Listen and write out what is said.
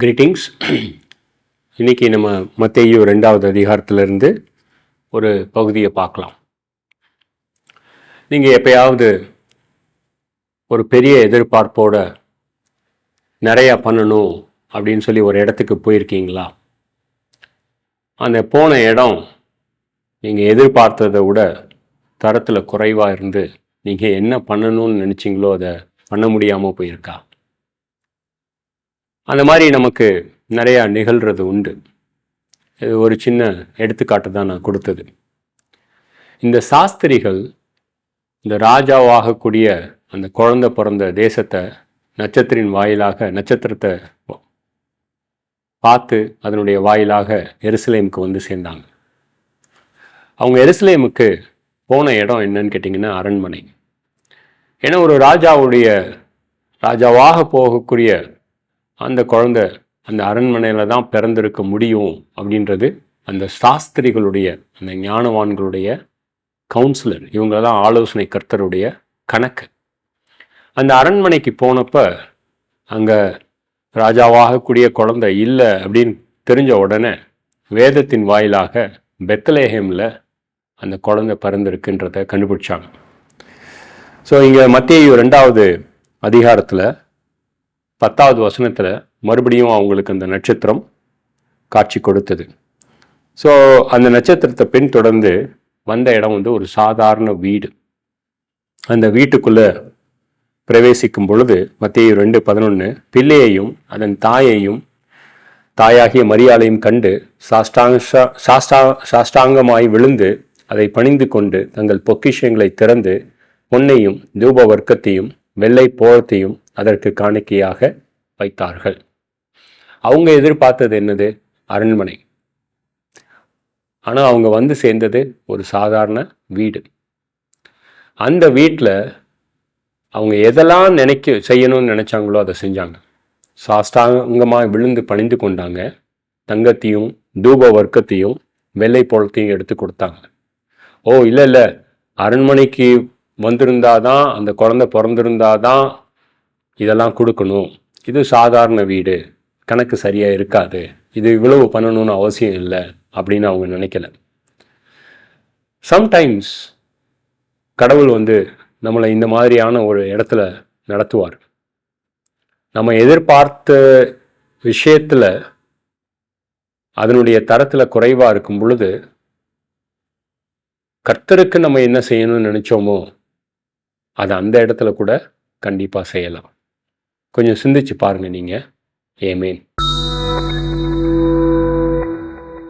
Greetings. இன்னைக்கு நம்ம மத்தேயு 2வது அதிகாரத்திலிருந்து ஒரு பகுதியை பார்க்கலாம். நீங்கள் எப்பயாவது ஒரு பெரிய எதிர்பார்ப்போட நிறையா பண்ணணும் அப்படின்னு சொல்லி ஒரு இடத்துக்கு போயிருக்கீங்களா? அந்த போன இடம் நீங்கள் எதிர்பார்த்ததை விட தரத்தில் குறைவாக இருந்து நீங்கள் என்ன பண்ணணும்னு நினச்சிங்களோ அதை பண்ண முடியாமல் போயிருக்கா? அந்த மாதிரி நமக்கு நிறையா நிகழ்கிறது உண்டு. இது ஒரு சின்ன எடுத்துக்காட்டு தான் நான் கொடுத்தது. இந்த சாஸ்திரிகள் இந்த ராஜாவாகக்கூடிய அந்த குழந்தை பிறந்த தேசத்தை நட்சத்திரத்தை பார்த்து அதனுடைய வாயிலாக எருசலேமுக்கு வந்து சேர்ந்தாங்க. அவங்க எருசலேமுக்கு போன இடம் என்னன்னு கேட்டிங்கன்னா அரண்மனை. ஏன்னா ஒரு ராஜாவாக போகக்கூடிய அந்த குழந்தை அந்த அரண்மனையில் தான் பிறந்திருக்க முடியும் அப்படின்றது அந்த சாஸ்திரிகளுடைய அந்த ஞானவான்களுடைய கவுன்சிலர், இவங்க தான் ஆலோசனை கர்த்தருடைய கணக்கு. அந்த அரண்மனைக்கு போனப்ப அங்கே ராஜாவாகக்கூடிய குழந்தை இல்லை அப்படின்னு தெரிஞ்ச உடனே வேதத்தின் வாயிலாக பெத்லஹேமில் அந்த குழந்தை பிறந்திருக்குன்றதை கண்டுபிடிச்சாங்க. ஸோ இங்கே மத்தேயு 2வது அதிகாரத்தில் 10வது வசனத்தில் மறுபடியும் அவங்களுக்கு அந்த நட்சத்திரம் காட்சி கொடுத்தது. ஸோ அந்த நட்சத்திரத்தை பின்தொடர்ந்து வந்த இடம் வந்து ஒரு சாதாரண வீடு. அந்த வீட்டுக்குள்ளே பிரவேசிக்கும் பொழுது மத்தேயு 2:11 பிள்ளையையும் அதன் தாயாகிய மரியாளையும் கண்டு சாஷ்டாங்கமாய் விழுந்து அதை பணிந்து கொண்டு தங்கள் பொக்கிஷங்களை திறந்து பொன்னையும் தூப வர்க்கத்தையும் வெள்ளை போளத்தையும் அதற்கு காணிக்கையாக வைத்தார்கள். அவங்க எதிர்பார்த்தது என்னது? அரண்மனை. ஆனால் அவங்க வந்து சேர்ந்தது ஒரு சாதாரண வீடு. அந்த வீட்டில் அவங்க எதெல்லாம் செய்யணும்னு நினைச்சாங்களோ அதை செஞ்சாங்க. சாஷ்டாங்கமாக விழுந்து பணிந்து கொண்டாங்க. தங்கத்தையும் தூப வர்க்கத்தையும் வெள்ளை போளத்தையும் எடுத்து கொடுத்தாங்க. இல்லை அரண்மனைக்கு வந்திருந்தாதான், அந்த குழந்தை பிறந்திருந்தாதான் இதெல்லாம் கொடுக்கணும், இது சாதாரண வீடு, கணக்கு சரியாக இருக்காது, இது இவ்வளவு பண்ணணும்னு அவசியம் இல்லை அப்படின்னு அவங்க நினைக்கல. சம்டைம்ஸ் கடவுள் வந்து நம்மளை இந்த மாதிரியான ஒரு இடத்துல நடத்துவார். நம்ம எதிர்பார்த்த விஷயத்தில் அதனுடைய தரத்தில் குறைவாக இருக்கும் பொழுது கர்த்தருக்கு நம்ம என்ன செய்யணும்னு நினைச்சோமோ அதை அந்த இடத்துல கூட கண்டிப்பாக செய்யலாம். கொஞ்சம் சிந்திச்சு பாருங்க நீங்கள். ஆமென்.